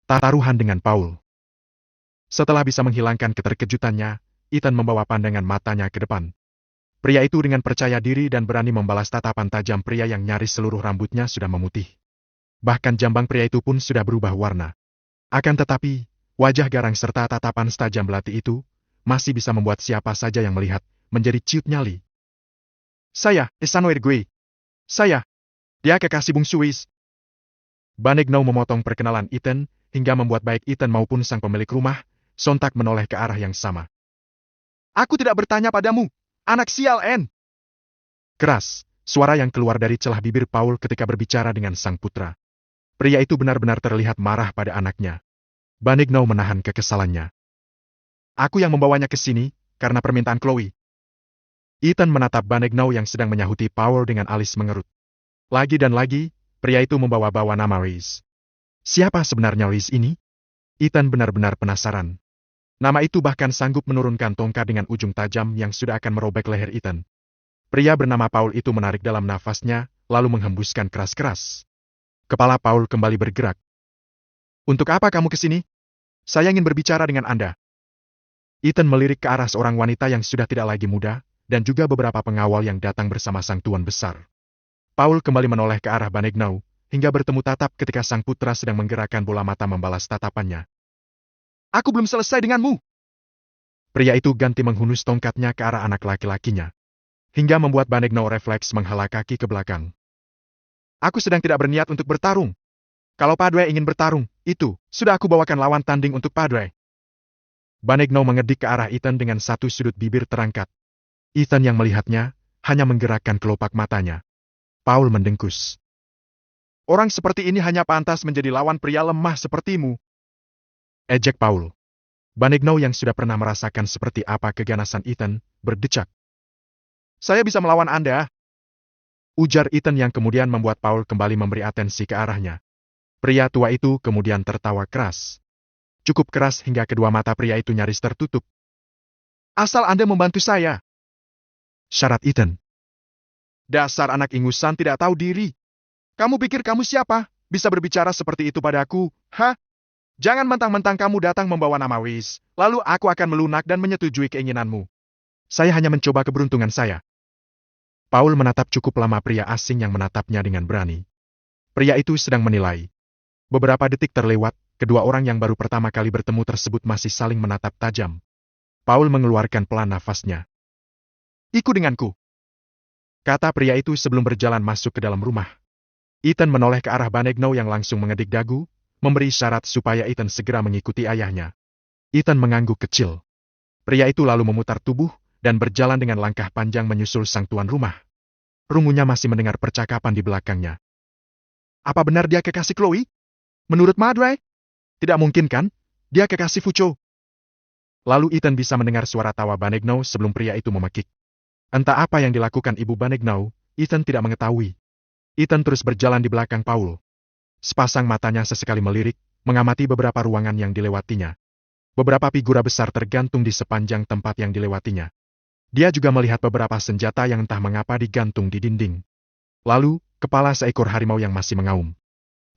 Taruhan dengan Paul. Setelah bisa menghilangkan keterkejutannya, Ethan membawa pandangan matanya ke depan. Pria itu dengan percaya diri dan berani membalas tatapan tajam pria yang nyaris seluruh rambutnya sudah memutih. Bahkan jambang pria itu pun sudah berubah warna. Akan tetapi, wajah garang serta tatapan setajam belati itu masih bisa membuat siapa saja yang melihat menjadi ciut nyali. Saya, Esanoir gue. Saya, dia kekasih bungsu Wis. Banegno memotong perkenalan Ethan hingga membuat baik Ethan maupun sang pemilik rumah sontak menoleh ke arah yang sama. Aku tidak bertanya padamu, anak sial En. Keras, suara yang keluar dari celah bibir Paul ketika berbicara dengan sang putra. Pria itu benar-benar terlihat marah pada anaknya. Banegno menahan kekesalannya. Aku yang membawanya ke sini, karena permintaan Chloe. Ethan menatap Banegno yang sedang menyahuti Paul dengan alis mengerut. Lagi dan lagi, pria itu membawa-bawa nama Reese. Siapa sebenarnya Reese ini? Ethan benar-benar penasaran. Nama itu bahkan sanggup menurunkan tongkat dengan ujung tajam yang sudah akan merobek leher Ethan. Pria bernama Paul itu menarik dalam nafasnya, lalu menghembuskan keras-keras. Kepala Paul kembali bergerak. Untuk apa kamu ke sini? Saya ingin berbicara dengan Anda. Ethan melirik ke arah seorang wanita yang sudah tidak lagi muda, dan juga beberapa pengawal yang datang bersama sang tuan besar. Paul kembali menoleh ke arah Banegno, hingga bertemu tatap ketika sang putra sedang menggerakkan bola mata membalas tatapannya. Aku belum selesai denganmu. Pria itu ganti menghunus tongkatnya ke arah anak laki-lakinya, hingga membuat Banegno refleks menghela kaki ke belakang. Aku sedang tidak berniat untuk bertarung. Kalau Padre ingin bertarung, itu sudah aku bawakan lawan tanding untuk Padre. Banegno mengedik ke arah Ethan dengan satu sudut bibir terangkat. Ethan yang melihatnya, hanya menggerakkan kelopak matanya. Paul mendengkus. Orang seperti ini hanya pantas menjadi lawan pria lemah sepertimu. Ejek Paul. Banegno yang sudah pernah merasakan seperti apa keganasan Ethan, berdecak. Saya bisa melawan Anda. Ujar Ethan yang kemudian membuat Paul kembali memberi atensi ke arahnya. Pria tua itu kemudian tertawa keras. Cukup keras hingga kedua mata pria itu nyaris tertutup. Asal Anda membantu saya. Syarat Ethan. Dasar anak ingusan tidak tahu diri. Kamu pikir kamu siapa? Bisa berbicara seperti itu padaku, ha? Jangan mentang-mentang kamu datang membawa nama Wis, lalu aku akan melunak dan menyetujui keinginanmu. Saya hanya mencoba keberuntungan saya. Paul menatap cukup lama pria asing yang menatapnya dengan berani. Pria itu sedang menilai. Beberapa detik terlewat, kedua orang yang baru pertama kali bertemu tersebut masih saling menatap tajam. Paul mengeluarkan pelan nafasnya. Ikut denganku. Kata pria itu sebelum berjalan masuk ke dalam rumah. Ethan menoleh ke arah Banegno yang langsung mengedik dagu, memberi syarat supaya Ethan segera mengikuti ayahnya. Ethan mengangguk kecil. Pria itu lalu memutar tubuh, dan berjalan dengan langkah panjang menyusul sang tuan rumah. Rungunya masih mendengar percakapan di belakangnya. Apa benar dia kekasih Chloe? Menurut Madre? Tidak mungkin kan? Dia kekasih Fucho. Lalu Ethan bisa mendengar suara tawa Banegno sebelum pria itu memekik. Entah apa yang dilakukan ibu Banegno, Ethan tidak mengetahui. Ethan terus berjalan di belakang Paul. Sepasang matanya sesekali melirik, mengamati beberapa ruangan yang dilewatinya. Beberapa figura besar tergantung di sepanjang tempat yang dilewatinya. Dia juga melihat beberapa senjata yang entah mengapa digantung di dinding. Lalu, kepala seekor harimau yang masih mengaum.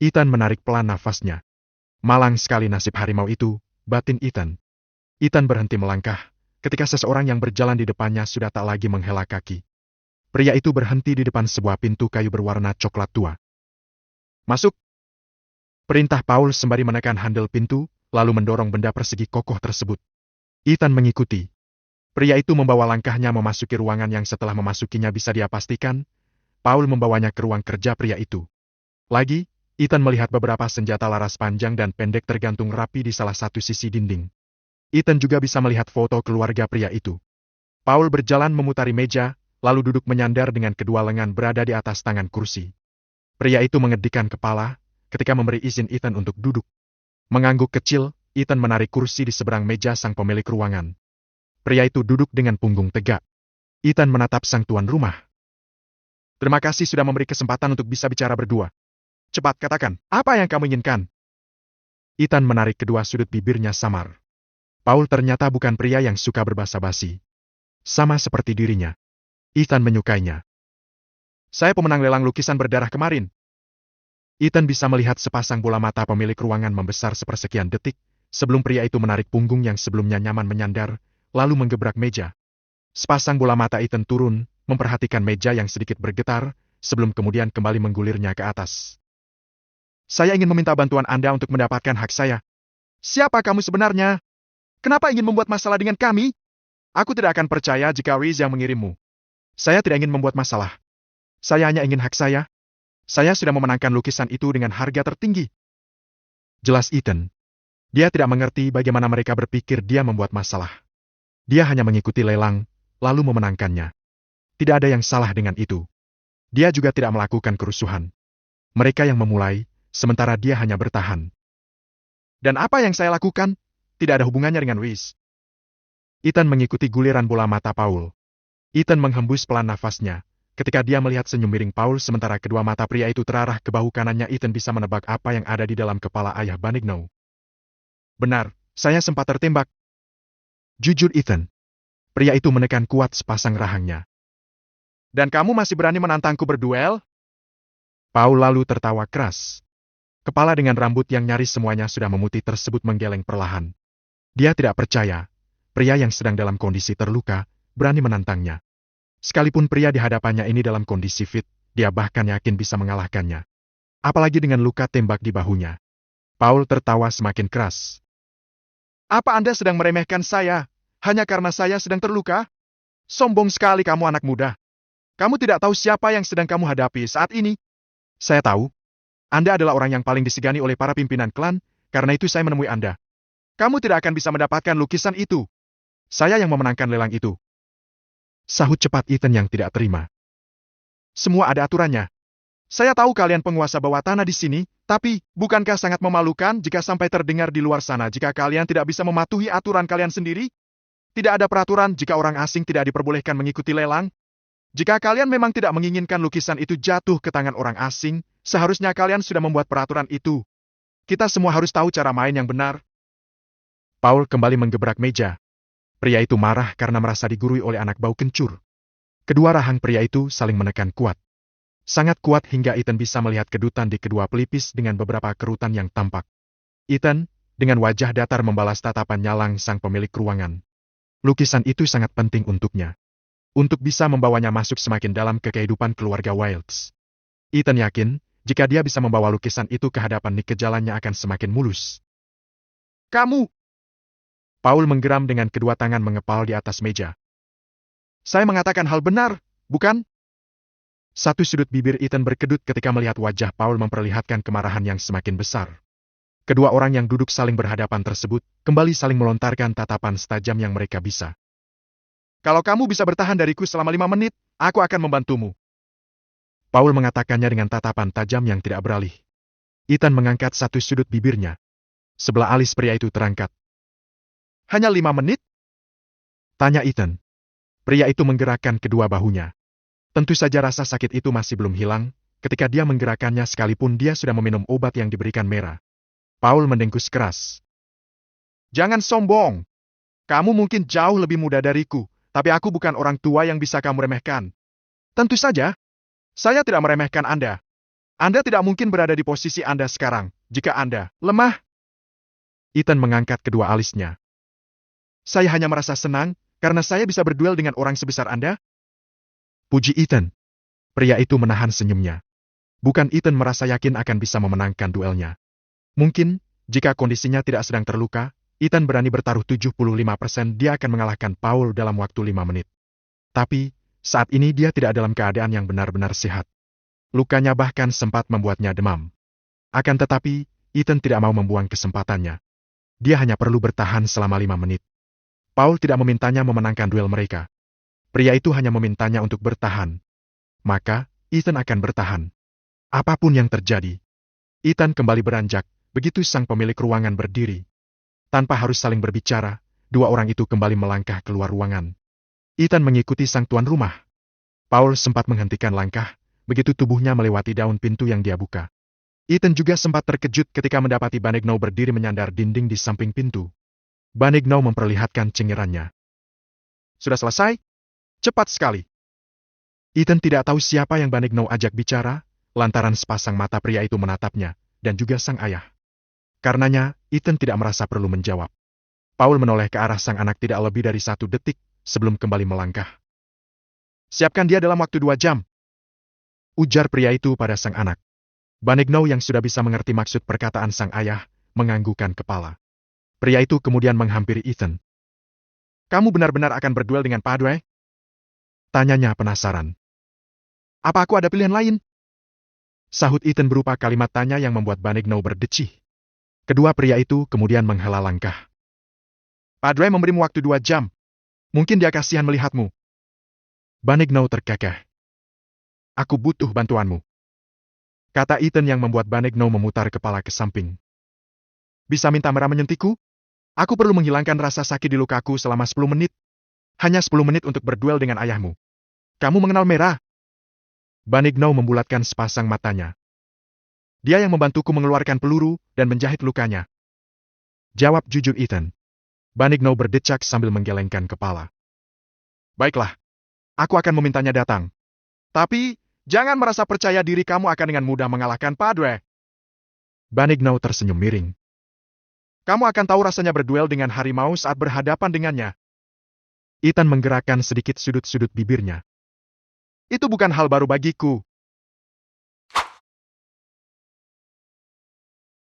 Ethan menarik pelan nafasnya. Malang sekali nasib harimau itu, batin Ethan. Ethan berhenti melangkah, ketika seseorang yang berjalan di depannya sudah tak lagi menghela kaki. Pria itu berhenti di depan sebuah pintu kayu berwarna coklat tua. Masuk! Perintah Paul sembari menekan handle pintu, lalu mendorong benda persegi kokoh tersebut. Ethan mengikuti. Pria itu membawa langkahnya memasuki ruangan yang setelah memasukinya bisa dia pastikan, Paul membawanya ke ruang kerja pria itu. Lagi, Ethan melihat beberapa senjata laras panjang dan pendek tergantung rapi di salah satu sisi dinding. Ethan juga bisa melihat foto keluarga pria itu. Paul berjalan memutari meja, lalu duduk menyandar dengan kedua lengan berada di atas tangan kursi. Pria itu mengedikkan kepala, ketika memberi izin Ethan untuk duduk. Mengangguk kecil, Ethan menarik kursi di seberang meja sang pemilik ruangan. Pria itu duduk dengan punggung tegak. Ethan menatap sang tuan rumah. Terima kasih sudah memberi kesempatan untuk bisa bicara berdua. Cepat katakan, apa yang kamu inginkan? Ethan menarik kedua sudut bibirnya samar. Paul ternyata bukan pria yang suka berbasa-basi. Sama seperti dirinya. Ethan menyukainya. Saya pemenang lelang lukisan berdarah kemarin. Ethan bisa melihat sepasang bola mata pemilik ruangan membesar sepersekian detik, sebelum pria itu menarik punggung yang sebelumnya nyaman menyandar, lalu menggebrak meja. Sepasang bola mata Ethan turun, memperhatikan meja yang sedikit bergetar, sebelum kemudian kembali menggulirnya ke atas. Saya ingin meminta bantuan Anda untuk mendapatkan hak saya. Siapa kamu sebenarnya? Kenapa ingin membuat masalah dengan kami? Aku tidak akan percaya jika Riz yang mengirimmu. Saya tidak ingin membuat masalah. Saya hanya ingin hak saya. Saya sudah memenangkan lukisan itu dengan harga tertinggi. Jelas Ethan. Dia tidak mengerti bagaimana mereka berpikir dia membuat masalah. Dia hanya mengikuti lelang, lalu memenangkannya. Tidak ada yang salah dengan itu. Dia juga tidak melakukan kerusuhan. Mereka yang memulai, sementara dia hanya bertahan. Dan apa yang saya lakukan? Tidak ada hubungannya dengan Riz. Ethan mengikuti guliran bola mata Paul. Ethan menghembus pelan nafasnya. Ketika dia melihat senyum miring Paul sementara kedua mata pria itu terarah ke bahu kanannya, Ethan bisa menebak apa yang ada di dalam kepala ayah Banigno. Benar, saya sempat tertembak. Jujur Ethan. Pria itu menekan kuat sepasang rahangnya. Dan kamu masih berani menantangku berduel? Paul lalu tertawa keras. Kepala dengan rambut yang nyaris semuanya sudah memutih tersebut menggeleng perlahan. Dia tidak percaya, pria yang sedang dalam kondisi terluka, berani menantangnya. Sekalipun pria di hadapannya ini dalam kondisi fit, dia bahkan yakin bisa mengalahkannya. Apalagi dengan luka tembak di bahunya. Paul tertawa semakin keras. Apa Anda sedang meremehkan saya? Hanya karena saya sedang terluka? Sombong sekali kamu anak muda. Kamu tidak tahu siapa yang sedang kamu hadapi saat ini. Saya tahu. Anda adalah orang yang paling disegani oleh para pimpinan klan, karena itu saya menemui Anda. Kamu tidak akan bisa mendapatkan lukisan itu. Saya yang memenangkan lelang itu. Sahut cepat Ethan yang tidak terima. Semua ada aturannya. Saya tahu kalian penguasa bawah tanah di sini, tapi bukankah sangat memalukan jika sampai terdengar di luar sana jika kalian tidak bisa mematuhi aturan kalian sendiri? Tidak ada peraturan jika orang asing tidak diperbolehkan mengikuti lelang. Jika kalian memang tidak menginginkan lukisan itu jatuh ke tangan orang asing, seharusnya kalian sudah membuat peraturan itu. Kita semua harus tahu cara main yang benar. Paul kembali menggebrak meja. Pria itu marah karena merasa digurui oleh anak bau kencur. Kedua rahang pria itu saling menekan kuat. Sangat kuat hingga Ethan bisa melihat kedutan di kedua pelipis dengan beberapa kerutan yang tampak. Ethan, dengan wajah datar membalas tatapan nyalang sang pemilik ruangan. Lukisan itu sangat penting untuknya. Untuk bisa membawanya masuk semakin dalam ke kehidupan keluarga Wilds. Ethan yakin, jika dia bisa membawa lukisan itu ke hadapan Nick, jalannya akan semakin mulus. Kamu! Paul menggeram dengan kedua tangan mengepal di atas meja. Saya mengatakan hal benar, bukan? Satu sudut bibir Ethan berkedut ketika melihat wajah Paul memperlihatkan kemarahan yang semakin besar. Kedua orang yang duduk saling berhadapan tersebut, kembali saling melontarkan tatapan setajam yang mereka bisa. Kalau kamu bisa bertahan dariku selama 5 menit, aku akan membantumu. Paul mengatakannya dengan tatapan tajam yang tidak beralih. Ethan mengangkat satu sudut bibirnya. Sebelah alis pria itu terangkat. Hanya 5 menit? Tanya Ethan. Pria itu menggerakkan kedua bahunya. Tentu saja rasa sakit itu masih belum hilang, ketika dia menggerakkannya sekalipun dia sudah meminum obat yang diberikan Mera. Paul mendengkus keras. Jangan sombong. Kamu mungkin jauh lebih muda dariku, tapi aku bukan orang tua yang bisa kamu remehkan. Tentu saja, saya tidak meremehkan Anda. Anda tidak mungkin berada di posisi Anda sekarang, jika Anda lemah. Ethan mengangkat kedua alisnya. Saya hanya merasa senang, karena saya bisa berduel dengan orang sebesar Anda. Puji Ethan. Pria itu menahan senyumnya. Bukan Ethan merasa yakin akan bisa memenangkan duelnya. Mungkin, jika kondisinya tidak sedang terluka, Ethan berani bertaruh 75% dia akan mengalahkan Paul dalam waktu 5 menit. Tapi, saat ini dia tidak dalam keadaan yang benar-benar sehat. Lukanya bahkan sempat membuatnya demam. Akan tetapi, Ethan tidak mau membuang kesempatannya. Dia hanya perlu bertahan selama 5 menit. Paul tidak memintanya memenangkan duel mereka. Pria itu hanya memintanya untuk bertahan. Maka, Ethan akan bertahan. Apapun yang terjadi. Ethan kembali beranjak, begitu sang pemilik ruangan berdiri. Tanpa harus saling berbicara, dua orang itu kembali melangkah keluar ruangan. Ethan mengikuti sang tuan rumah. Paul sempat menghentikan langkah, begitu tubuhnya melewati daun pintu yang dia buka. Ethan juga sempat terkejut ketika mendapati Banigno berdiri menyandar dinding di samping pintu. Banigno memperlihatkan cengirannya. Sudah selesai? Cepat sekali. Ethan tidak tahu siapa yang Banigno ajak bicara, lantaran sepasang mata pria itu menatapnya, dan juga sang ayah. Karenanya, Ethan tidak merasa perlu menjawab. Paul menoleh ke arah sang anak tidak lebih dari 1 detik, sebelum kembali melangkah. Siapkan dia dalam waktu 2 jam, ujar pria itu pada sang anak. Banegno yang sudah bisa mengerti maksud perkataan sang ayah, menganggukkan kepala. Pria itu kemudian menghampiri Ethan. Kamu benar-benar akan berduel dengan Padre? Tanyanya penasaran. Apa aku ada pilihan lain? Sahut Ethan berupa kalimat tanya yang membuat Banegno berdecih. Kedua pria itu kemudian menghela langkah. Padre memberimu waktu 2 jam. Mungkin dia kasihan melihatmu. Banegno terkekeh. Aku butuh bantuanmu, kata Ethan yang membuat Banegno memutar kepala ke samping. Bisa minta merah menyentikku? Aku perlu menghilangkan rasa sakit di lukaku selama 10 menit. Hanya 10 menit untuk berduel dengan ayahmu. Kamu mengenal merah? Banegno membulatkan sepasang matanya. Dia yang membantuku mengeluarkan peluru dan menjahit lukanya. Jawab jujur Ethan. Banegno berdecak sambil menggelengkan kepala. Baiklah. Aku akan memintanya datang. Tapi, jangan merasa percaya diri kamu akan dengan mudah mengalahkan Padre. Banegno tersenyum miring. Kamu akan tahu rasanya berduel dengan harimau saat berhadapan dengannya. Ethan menggerakkan sedikit sudut-sudut bibirnya. Itu bukan hal baru bagiku.